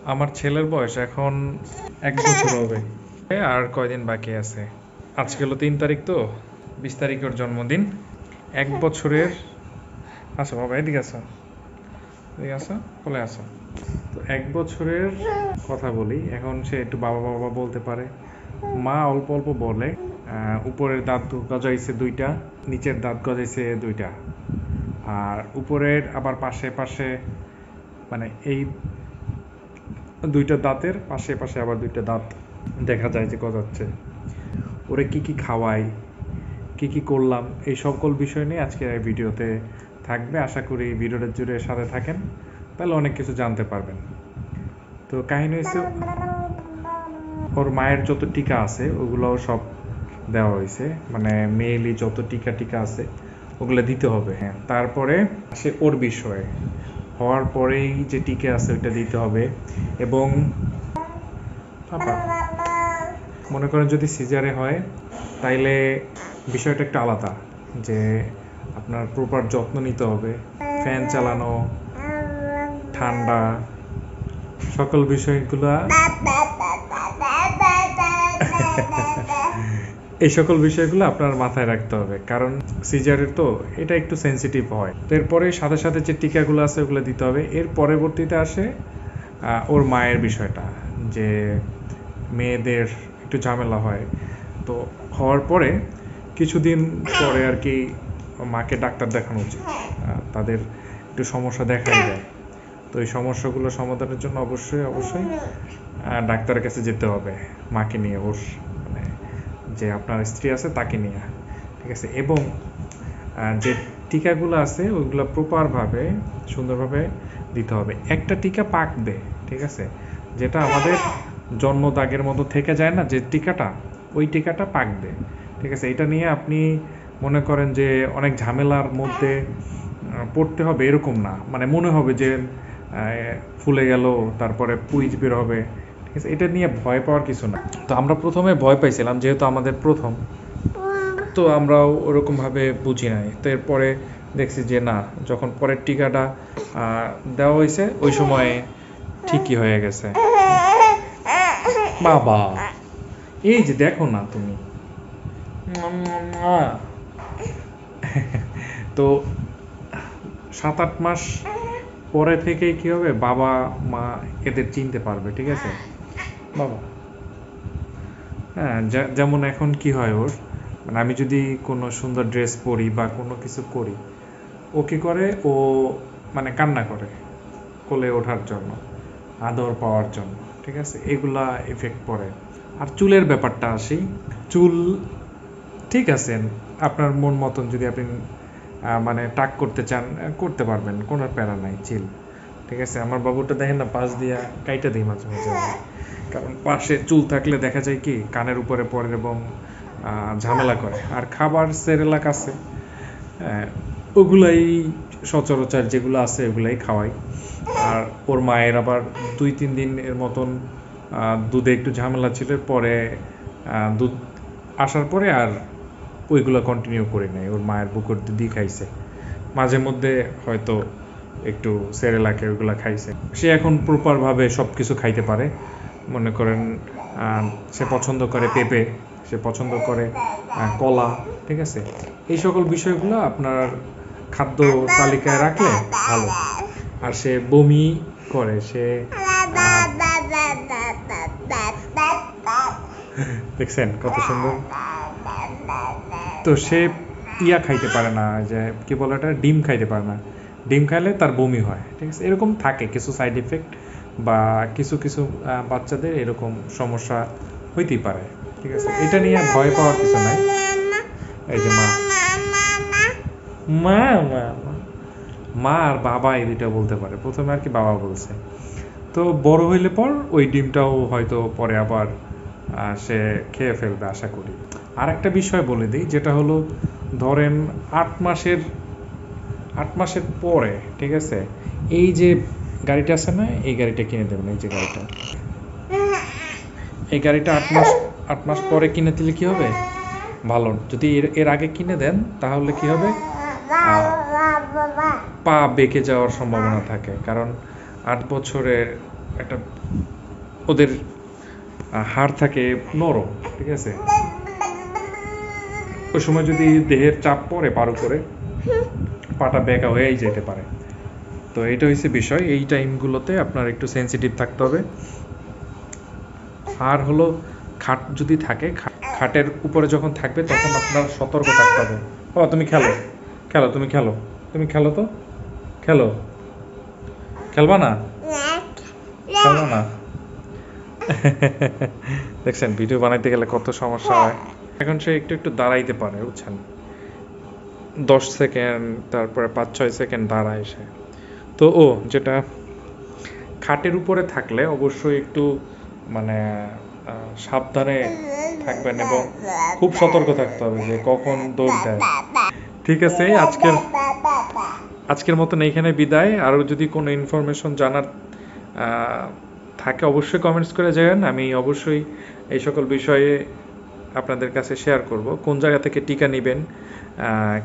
আমার ছেলের বয়স এখন 1 বছর হবে। আর কয়দিন বাকি আছে। আজকে হলো 3 তারিখ, তো 20 তারিখে ওর জন্মদিন। 1 বছরের। আচ্ছা বাবা, এদিকে আসো, এদিকে আসো, কোলে আসো। তো 1 বছরের কথা বলি, এখন সে একটু বাবা বাবা বলতে পারে, মা অল্প অল্প বলে। উপরের দাঁত গজাইছে 2টা, নিচের দাঁত গজাইছে 2টা। আর উপরের আবার পাশে পাশে, মানে এই 2টা দাঁতের পাশে পাশে আবার 2টা দাঁত দেখা যায় যে গজাচ্ছে। ওরে কি কি খাওয়াই, কি কি করলাম, এই সকল বিষয় নিয়ে আজকে এই ভিডিওতে থাকবে। আশা করি ভিডিওটা জুড়ে সাথে থাকেন, তাহলে অনেক কিছু জানতে পারবেন। তো কাহিনী হয়েছে, ওর মায়ের যত টিকা আছে ওগুলোও সব দেওয়া হয়েছে, মানে মেইলি যত টিকা টিকা আছে ওগুলো দিতে হবে। হ্যাঁ, তারপরে সে ওর বিষয়ে হওয়ার পরেই যে টিকা আছে ওইটা দিতে হবে। এবং পাপা, মনে করেন যদি সিজারে হয় তাইলে বিষয়টা একটু আলাদা, যে আপনার প্রপার যত্ন নিতে হবে, ফ্যান চালানো, ঠান্ডা, সকল বিষয়গুলা এই সকল বিষয়গুলো আপনার মাথায় রাখতে হবে, কারণ সিজারের তো এটা একটু সেন্সিটিভ হয়। তো এরপরে সাথে সাথে যে টিকাগুলো আছে ওগুলো দিতে হবে। এর পরবর্তীতে আসে ওর মায়ের বিষয়টা, যে মেয়েদের একটু ঝামেলা হয়। তো হওয়ার পরে কিছুদিন পরে আর কি মাকে ডাক্তার দেখানো উচিত। তাদের একটু সমস্যা দেখাই যায়। তো এই সমস্যাগুলো সমাধানের জন্য অবশ্যই অবশ্যই ডাক্তারের কাছে যেতে হবে, মাকে নিয়ে, ওর মানে যে আপনার স্ত্রী আছে তাকে নিয়ে, ঠিক আছে। এবং যে টিকাগুলো আছে ওইগুলো প্রপারভাবে সুন্দরভাবে দিতে হবে। একটা টিকা পাকবে, ঠিক আছে, যেটা আমাদের জন্ম দাগের মতো থেকে যায় না যে টিকাটা, ওই টিকাটা পাকবে, ঠিক আছে। এটা নিয়ে আপনি মনে করেন যে অনেক ঝামেলার মধ্যে পড়তে হবে এরকম না, মানে মনে হবে যে ফুলে গেল, তারপরে পুইজ বের হবে, ঠিক আছে। এটা নিয়ে ভয় পাওয়ার কিছু না। তো আমরা প্রথমে ভয় পাইছিলাম, যেহেতু আমাদের প্রথম, তো আমরাও ওরকমভাবে বুঝি নাই। তো এরপরে দেখছি যে না, যখন পরের টিকাটা দেওয়া হয়েছে ওই সময় ঠিকই হয়ে গেছে। বাবা, এই যে দেখো না তুমি, তো 7-8 মাস পরে থেকেই কি হবে, বাবা মা এদের চিনতে পারবে, ঠিক আছে বাবা। হ্যাঁ, যেমন এখন কি হয় ওর, মানে আমি যদি কোনো সুন্দর ড্রেস পরি বা কোনো কিছু করি, ও কি করে, ও মানে কান্না করে কোলে ওঠার জন্য, আদর পাওয়ার জন্য, ঠিক আছে। এগুলা এফেক্ট পড়ে। আর চুলের ব্যাপারটা আসি, চুল ঠিক আছে, আপনার মন মতন যদি আপনি মানে টাক করতে চান করতে পারবেন, কোনো প্যারা নাই, চিল, ঠিক আছে। আমার বাবুটা দেখেন না, পাশ দিয়া কাইটা দিই মাঝে মাঝে, কারণ পাশে চুল থাকলে দেখা যায় কি কানের উপরে পড়ে এবং ঝামেলা করে। আর খাবার সেরেলাক আছে, ওগুলাই সচরাচর যেগুলো আছে ওগুলাই খাওয়াই। আর ওর মায়ের আবার 2-3 দিন এর মতন দুধে একটু ঝামেলা ছিল, পরে দুধ আসার পরে আর ওইগুলো কন্টিনিউ করি নাই। ওর মায়ের বুকের দুধই খাইছে, মাঝে মধ্যে হয়তো একটু সেরেলাকে ওইগুলো খাইছে। সে এখন প্রপারভাবে সব কিছু খাইতে পারে। মনে করেন সে পছন্দ করে পেঁপে, সে পছন্দ করে কলা, ঠিক আছে। এই সকল বিষয়গুলো আপনার খাদ্য তালিকায় রাখলে ভালো। আর সে বমি করে, সে দেখছেন কত সুন্দর। তো সে খাইতে পারে না, যে কি বলে এটা, ডিম খাইতে পারে না। ডিম খাইলে তার বমি হয়, ঠিক আছে। এরকম থাকে কিছু সাইড এফেক্ট, বা কিছু কিছু বাচ্চাদের এরকম সমস্যা হইতেই পারে, ঠিক আছে। এটা নিয়ে ভয় পাওয়ার কিছু নাই। এই যে মা মা মা মা আর বাবা এই দুইটা বলতে পারে, প্রথমে আর কি বাবা বলছে। তো বড় হইলে পর ওই ডিমটাও হয়তো পরে আবার সে খেয়ে ফেলবে আশা করি। আর একটা বিষয় বলে দিই, যেটা হলো ধরেন 8 মাসের পরে, ঠিক আছে, এই যে গাড়িটা আছে না, এই গাড়িটা কিনে দেবেন। এই যে গাড়িটা, এই গাড়িটা 8 মাস পরে কিনে দিলে কি হবে ভালো। যদি এর আগে কিনে দেন তাহলে কি হবে, পা বেঁকে যাওয়ার সম্ভাবনা থাকে, কারণ 8 বছরের একটা ওদের হাড় থাকে নরম, ঠিক আছে? ওই সময় যদি দেহের চাপ পড়ে পার উপরে, পাটা বেঁকা হয়েই যেতে পারে। তো এটা হচ্ছে বিষয়, এই টাইমগুলোতে আপনার একটু সেন্সিটিভ থাকতে হবে। আর হলো খাট যদি থাকে, খাটের উপরে যখন থাকবে তখন আপনার সতর্ক থাকতে হবে। ও তুমি খেলো, খেলো, তুমি খেলো, তুমি খেলো, তো খেলো, খেলবা না, খেলবা না। দেখছেন ভিডিও বানাইতে গেলে কত সমস্যা হয়। এখন সে একটু একটু দাঁড়াইতে পারে, বুঝছেন? 10 সেকেন্ড, তারপরে 5-6 সেকেন্ড দাঁড়ায় সে। তো যেটা খাটের উপরে থাকলে অবশ্যই একটু মানে সাবধানে থাকবেন এবং খুব সতর্ক থাকতে হবে যে কখন দৌড় দেয়। ঠিক আছে, আজকের মতন এইখানে বিদায়। আরও যদি কোনো ইনফরমেশন জানার থাকে অবশ্যই কমেন্টস করে যাবেন। আমি অবশ্যই এই সকল বিষয়ে আপনাদের কাছে শেয়ার করব। কোন জায়গা থেকে টিকা নেবেন,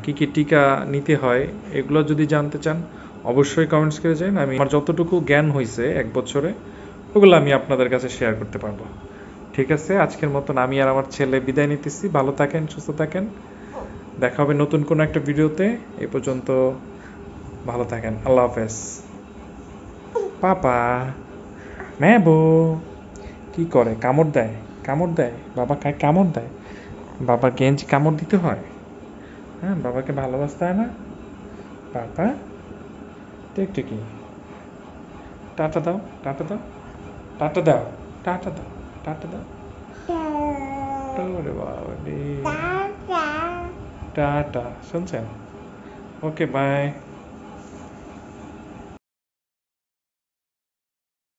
কি কি টিকা নিতে হয়, এগুলো যদি জানতে চান অবশ্যই কমেন্টস করে যাবেন। আমি আমার যতটুকু জ্ঞান হয়েছে 1 বছরে ওগুলো আমি আপনাদের কাছে শেয়ার করতে পারবো। ঠিক আছে, আজকের মতন আমি আর আমার ছেলে বিদায় নিতেছি। ভালো থাকেন, সুস্থ থাকেন, দেখা হবে নতুন কোনো একটা ভিডিওতে। এই পর্যন্ত ভালো থাকেন, আল্লাহ হাফেজ। পাপা ম্যাবো কি করে? কামড় দেয়, কামড় দেয়, বাবা খায়, কামড় দেয়। বাবার গেঞ্জি কামড় দিতে হয়? হ্যাঁ, বাবাকে ভালোবাসতে হয় না? বাবা টিকটিকি, টাটা দাও, টাটা দাও, টাটা দাও, টাটা দাও, টাটা দাও। ওরে বাবা রে, টাটা, শুনছেন? ওকে, বাই।